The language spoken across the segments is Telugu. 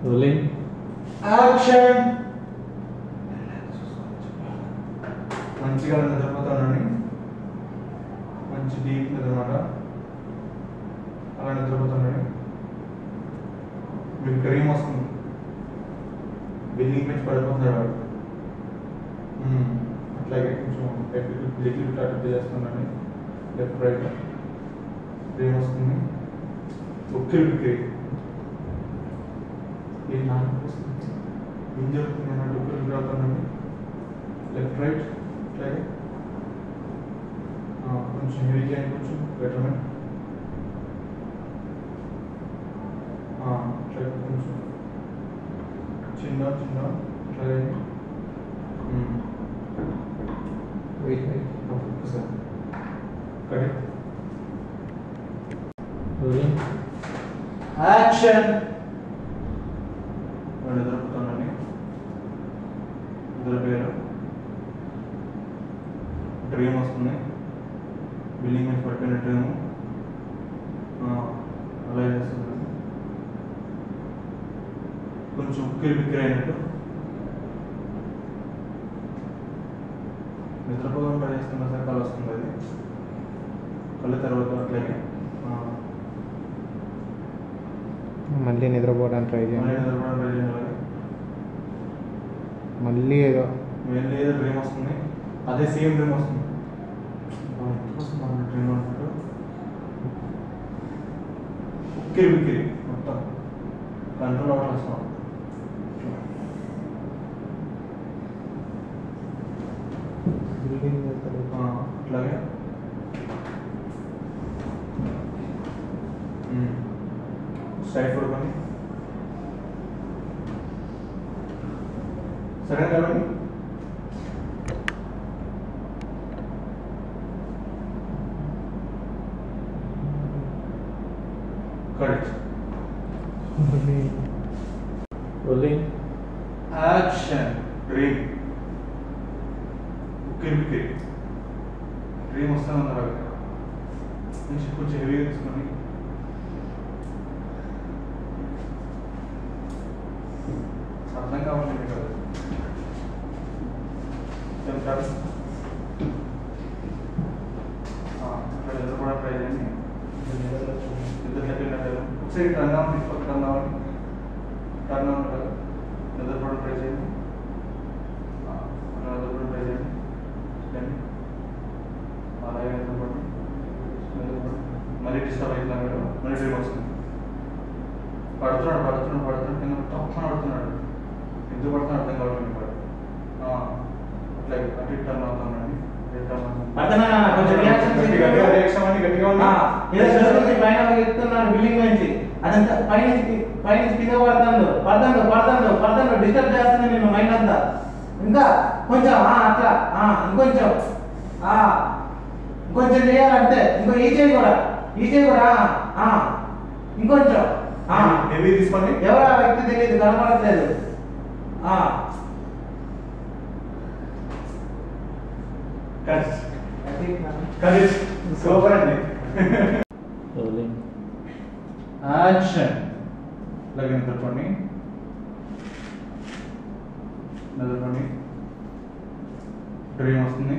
Rolling action. మంచిగా నిద్రపోతానండి, మంచి డీప్ నిద్ర అనమాట. అలా నిద్రపోతానండి. మీకు డ్రీమ్ వస్తుంది, బిల్డింగ్ పెంచి పడిపోతున్నాడు వాడు. అట్లాగే కొంచెం లిక్విడ్ అటు చేస్తున్నానండి, లెఫ్ట్ రైట్. డ్రీమ్ వస్తుంది, ఉక్కిరి బిక్కిరి. ఏం నాకు వస్తుంది, ఏం జరుగుతుంది అన్నట్టు ఉక్కిరి బిక్కిరి అవుతానండి, లెఫ్ట్ రైట్. అట్లాగే కొంచెం హెవీ చేయండి, కొంచెం బెటర్మెంట్. అట్లాగే కొంచెం చిన్న చిన్న అట్లాగే సార్ కడి రోలింగ్ యాక్షన్. వాడు నిద్రపోతానండి, నిద్రపోయారు. డ్రీమ్ వస్తుంది, బిల్డింగ్ మీద పడిపోయిన డ్రీము. అలా చేస్తుంది, కొంచెం ఉక్కిరి బిక్కిరి అయినట్టు. నిద్రపోవడం ట్రై చేస్తున్నా సార్, కళ్ళు వస్తుంది. అది కళ్ళు తర్వాత అట్లాగే మళ్ళీ నిద్రపోవడానికి ట్రై చేయండి. నిద్రపోవడం ట్రై చేయాలి. మళ్ళీ ఏదో డ్రీమ్ వస్తుంది, అదే సేమ్ డ్రీమ్ వస్తుంది. డ్రీమ్ అంటారు ఉక్కిరి బిక్కిరి మొత్తం కంట్రోల్ అవ్వడం వస్తాం. అట్లాగే స్ట్రైట్ పడుకొని సరే కలవండి. కరెక్ట్. Rolling action. డ్రీమ్ ఉక్కిరి బిక్కిరి. డ్రీమ్ వస్తాను అన్నారు, కొంచెం హెవీగా తీసుకొని అర్థం కావాలి కదా. అక్కడ ఎదురు కూడా ట్రై చేయండి. ఇద్దరు లెక్కలు ఒకసారి టర్న్ అవ్వండి, టర్న్ అవ్వండి, టర్న్ అవ్వండి కదా. నిద్రపోవడం ట్రై చేయండి, నిద్రపోవడం ట్రై చేయండి. అలాగే నిద్రపోవడం, మళ్ళీ డిస్టర్బ్ అవుతున్నాం మీరు. మళ్ళీ డ్రీమ్ వస్తుంది, పడుతున్నాడు కింద తక్కువ పడుతున్నాడు. ఎందుకు పడుతున్నాడు అర్థం కావట్లేదు. అట్లాగే అటు ఇటు టర్న్ అవుతానండి. బిల్డింగ్ నుంచి అదంతా పైనుంచి కింద పడతాడు డిస్టర్బ్ చేస్తుంది నేను మైండ్ అంతా. ఇంకా కొంచెం అట్లా ఇంకొంచెం చేయాలంటే ఈ చేయి కూడా ఇంకొంచెం హెవీ తీసుకోండి. ఎవరు ఆ వ్యక్తి తెలియదు, కనపడట్లేదు. సూపర్ అండి. Rolling action. అలాగే నిద్రపోండి, డ్రీమ్ వస్తుంది,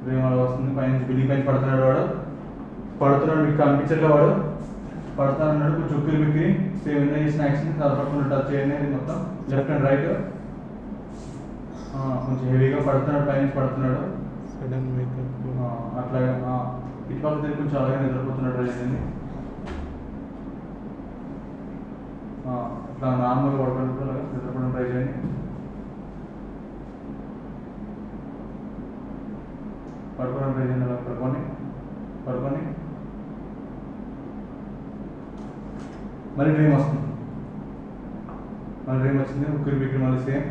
డ్రీమ్ అలా వస్తుంది. పైనుంచి బిల్డింగ్ పైన పడుతున్నాడు మీకు కనిపించట్లే. వాడు పడుతున్నాడు, కొంచెం ఉక్కిరి బిక్కిరి. సేమ్ ఇందా చేసిన యాక్షన్ తలపడుకుంటూ టచ్ చేయండి మొత్తం, లెఫ్ట్ అండ్ రైట్. కొంచెం హెవీగా పడుతున్నాడు, పైనుంచి పడుతున్నాడు. సడన్ మేకప్ అట్లాగే ఇటుపక్క తిరిగి కొంచెం అలాగే నిద్రపోతున్నాడు. ట్రై చేయండి. అట్లా నార్మల్గా పడుకుంటూ నిద్రపోవడం ట్రై చేయండి. పడుకోవడం ట్రై చేయండి. అలా పడుకొని మళ్ళీ డ్రీమ్ వస్తుంది. ఉక్కిరి బిక్కిరి మళ్ళీ సేమ్.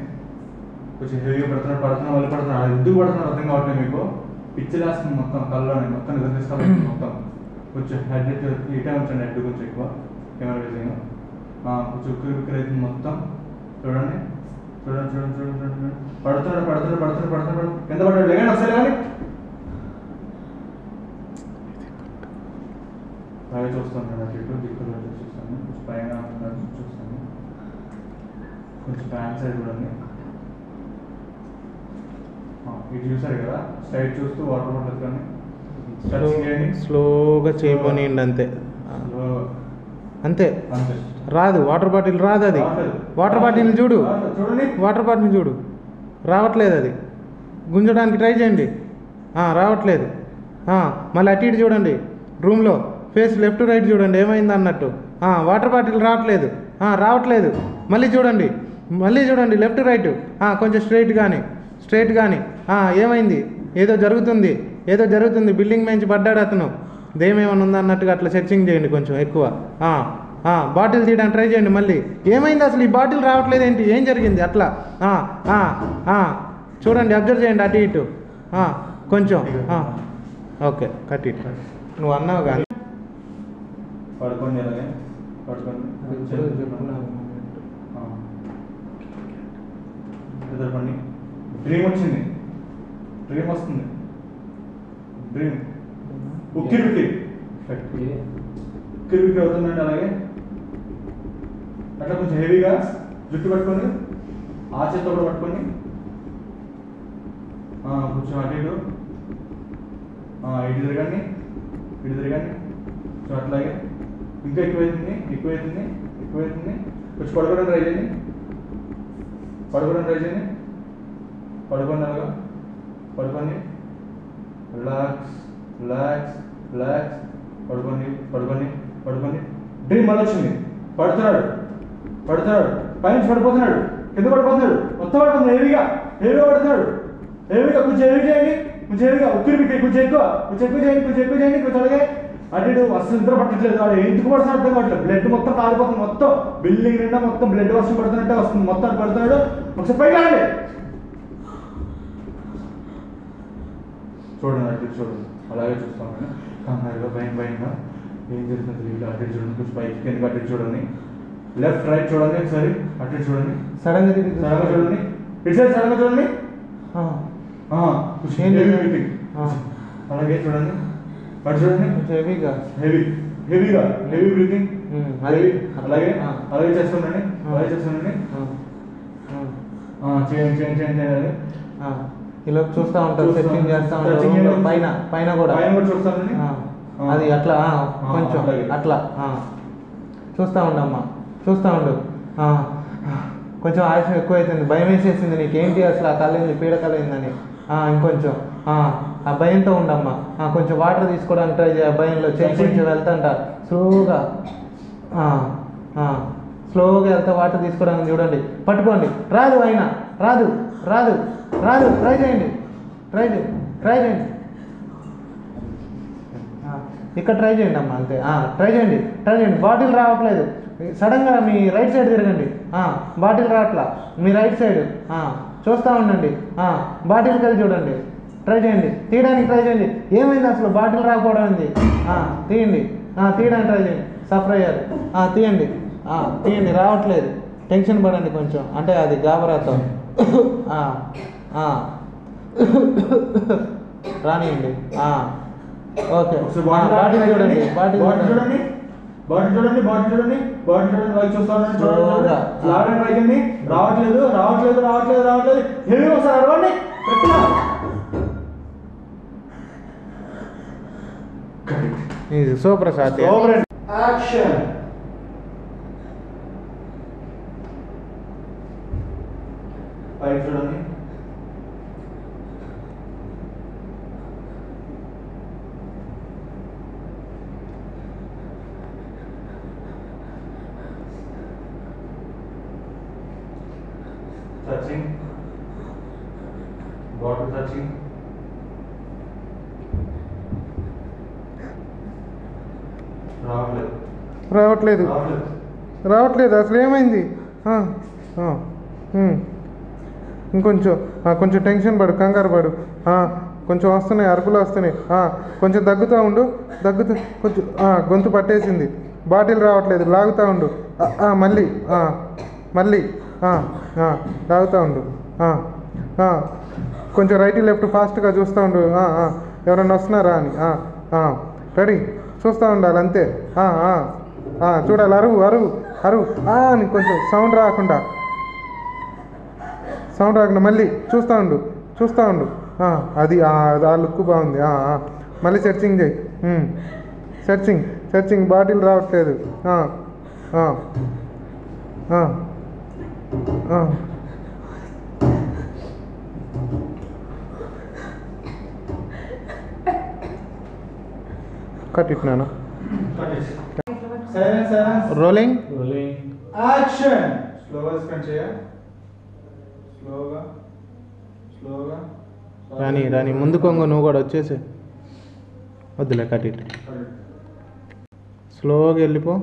కొంచెం హెవీగా పడుతున్నాడు, మళ్ళీ పడుతున్నాడు. ఎందుకు పడుతున్నాడు అర్థం కావట్లేదు మీకు. పిచ్చి వేస్తుంది మొత్తం, కళ్ళలోనే మొత్తం నిద్ర తీసుకోవాలి. మొత్తం కొంచెం హెడ్ ఇటే ఉంచండి, హెడ్ కొంచెం ఎక్కువ కెమెరా వేసింగ్. కొంచెం ఉక్కిరి బిక్కిరి అవుతుంది మొత్తం. చూడండి పడుతున్నాడు. కింద పడ్డాడు, లేకండి ఒకసారి కానీ అలాగే చూస్తాను అటు ఇటు దిక్కులు చూస్తాను, కొంచెం పైన చూస్తాను, కొంచెం ప్యాంట్ సైడ్ చూడండి. ఇది చూసారు కదా, స్ట్రైట్ చూస్తూ వాటర్ బాటిల్ కానీ స్లోగా చేయబోనిండి అంతే అంతే. అంతే రాదు వాటర్ బాటిల్, రాదు అది. వాటర్ బాటిల్ చూడు, చూడండి, వాటర్ బాటిల్ చూడు, రావట్లేదు అది. గుంజడానికి ట్రై చేయండి, రావట్లేదు. మళ్ళీ అటు ఇటు చూడండి, రూమ్లో ఫేస్ లెఫ్ట్ రైట్ చూడండి ఏమైంది అన్నట్టు. వాటర్ బాటిల్ రావట్లేదు, రావట్లేదు. మళ్ళీ చూడండి, మళ్ళీ చూడండి లెఫ్ట్ రైట్, కొంచెం స్ట్రైట్ కానీ ఏమైంది? ఏదో జరుగుతుంది, బిల్డింగ్ నుంచి పడ్డాడు అతను, దేమేమన్నా ఉందా అన్నట్టుగా అట్లా సెర్చింగ్ చేయండి కొంచెం ఎక్కువ. బాటిల్ తీయడానికి ట్రై చేయండి. మళ్ళీ ఏమైంది అసలు? ఈ బాటిల్ రావట్లేదు ఏంటి? ఏం జరిగింది? అట్లా చూడండి, అబ్జర్వ్ చేయండి అటు ఇటు కొంచెం. Okay, cut it. నువ్వు అన్నావు కానీ పడుకోండి, అలాగే పడుకోండి. ఎదురుపండి. డ్రీమ్ వస్తుంది, డ్రీమ్ ఉక్కిరి అవుతుందండి. అలాగే అట్లా కొంచెం హెవీగా జుట్టు పట్టుకొని ఆ చేతితో కూడా పట్టుకొని కొంచెం అటు ఇటు ఇటు తిరగండి. సో అట్లాగే ఇంకా ఎక్కువైతుంది. కొంచెం పడుకోవడం ట్రై చేయండి. పడుకోండి, అలాగా పడుకోండి. రిలాక్స్. పడుకోండి. డ్రీమ్ మళ్ళీ వచ్చింది. పడుతున్నాడు, పైనుంచి పడిపోతున్నాడు, కింద పడిపోతున్నాడు, మొత్తం పడిపోతుంది. హెవీగా పడుతున్నాడు. కొంచెం హెవీ చేయండి, ఉక్కిరి బిక్కిరి కొంచెం ఎక్కువ చేయండి. కొంచెం అలాగే అటు అసలు నిద్ర పట్టట్లేదు. వాడు ఎందుకు పడుతున్నాడు అర్థం కావట్లేదు. బ్లడ్ మొత్తం కారిపోతుంది, మొత్తం బిల్డింగ్ నిండా మొత్తం బ్లడ్ వర్షం పడుతున్నట్టే వస్తుంది. మొత్తం పడుతున్నాడు. ఒకసారి పైకి రండి, చూడండి. అలాగే చూస్తాం కంగారుగా భయంగా ఏం జరుగుతుంది తెలియదు. అటు చూడండి, కొంచెం పైకి కిందకి అటు చూడండి. లెఫ్ట్ రైట్ చూడండి, ఒకసారి అటు చూడండి. సడన్గా చూడండి, ఇటు సైడ్ సడన్గా చూడండి. అలాగే చూడండి, అటు చూడండి. Heavy breathing. అలాగే చేస్తుండండి. చేయండి. ఇలా చూస్తూ ఉంటారు, సెట్టింగ్ చేస్తూ ఉంటారు. పైన కూడా చూస్తానండి. అది అట్లా కొంచెం అట్లా చూస్తూ ఉండమ్మా, చూస్తూ ఉండు. కొంచెం ఆయుషం ఎక్కువ అవుతుంది, భయం వేసేసింది నీకేంటి అసలు? ఆ కళ్ళైంది, పీడ కళ్ళైందని. ఇంకొంచెం ఆ భయంతో ఉండమ్మా. కొంచెం వాటర్ తీసుకోవడానికి ట్రై చేయ. భయంలో చేయి కొంచెం వెళ్తాంట. స్లోగా వెళ్తా వాటర్ తీసుకోవడానికి చూడండి. పట్టుకోండి. రాదు అయినా రాదు. ట్రై చేయండి. ఇక్కడ ట్రై చేయండి అమ్మా, అంతే. ట్రై చేయండి. బాటిల్ రావట్లేదు. సడన్గా మీ రైట్ సైడ్ తిరగండి. బాటిల్ రావట్లా, మీ రైట్ సైడ్ చూస్తూ ఉండండి. బాటిల్కి వెళ్ళి చూడండి, ట్రై చేయండి, తీయడానికి ట్రై చేయండి. ఏమైంది అసలు? బాటిల్ రాకపోవడం ఉంది. తీయండి, తీయడానికి ట్రై చేయండి. సఫర్ అయ్యారు. తీయండి, రావట్లేదు. టెన్షన్ పడండి కొంచెం, అంటే అది గాబరాతో. రానియండి. ఓకే, బాటిల్ చూడండి. రావట్లేదు. హెవీ ఒకసారి అరవండి. ఇది సూపర్ సార్. యాక్షన్. పైకి చూడండి. Touching, bottle touching. రావట్లేదు అసలు ఏమైంది? కొంచెం టెన్షన్ పడు, కంగారు పడు. కొంచెం వస్తున్నాయి, అరుపులు వస్తున్నాయి. కొంచెం దగ్గుతూ ఉండు, కొంచెం గొంతు పట్టేసింది. బాటిల్ రావట్లేదు, లాగుతూ ఉండు. మళ్ళీ లాగుతూ ఉండు. కొంచెం రైట్ లెఫ్ట్ ఫాస్ట్గా చూస్తూ ఉండు. ఎవరన్నా వస్తున్నారా అని. రెడీ, చూస్తూ ఉండాలి అంతే. చూడాలి, అరువు అరువు అరువు. నీకు కొంచెం సౌండ్ రాకుండా మళ్ళీ చూస్తూ ఉండు. అది ఆ లుక్ బాగుంది. మళ్ళీ సెర్చింగ్ చేయి. సెర్చింగ్ బాటిల్ రావట్లేదు. కట్ ఇట్ నాన్న. రోలింగ్. యాక్షన్. స్లోగా స్పెండ్ చేయ. స్లోగా రాని ముందు కొంగ, నువ్వు కూడా వచ్చేసి. వద్దులే, కట్ ఇట్. స్లోగా వెళ్ళిపో,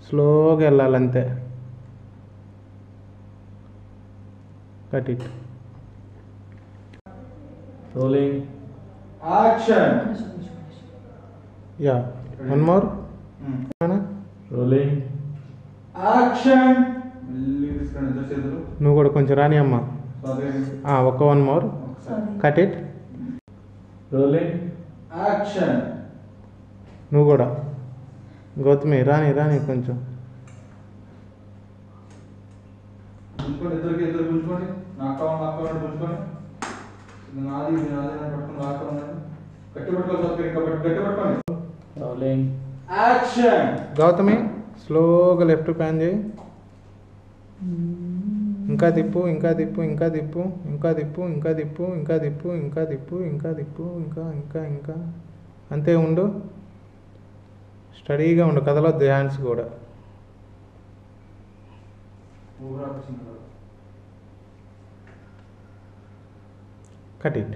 స్లోగా వెళ్ళాలంతే. Cut it. Rolling. Action. Yeah, one more. Rolling. Action. మళ్ళీ తీసుకురండి ఇద్దరు చేతులు. నువ్వు కూడా కొంచెం రాని అమ్మ. ఒక్క one more. Cut it. Rolling. Action. నువ్వు కూడా గౌతమి రాని కొంచెం. గుంజుకోండి, ఇద్దరు గుంజుకోండి. నాకు కావాలి గుంజుకోండి. నాది పట్టుకుని లాక్తా ఉన్నాడు. గట్టి పట్టుకోవాలి, ఇంకా గట్టి పట్టుకోండి. రోలింగ్. యాక్షన్. గౌతమి స్లోగా లెఫ్ట్ ప్యాన్ చేయి. ఇంకా తిప్పు, ఇంకా అంతే ఉండు. స్టడీగా ఉండు, కదలొద్దు హ్యాండ్స్ కూడా. Cut it.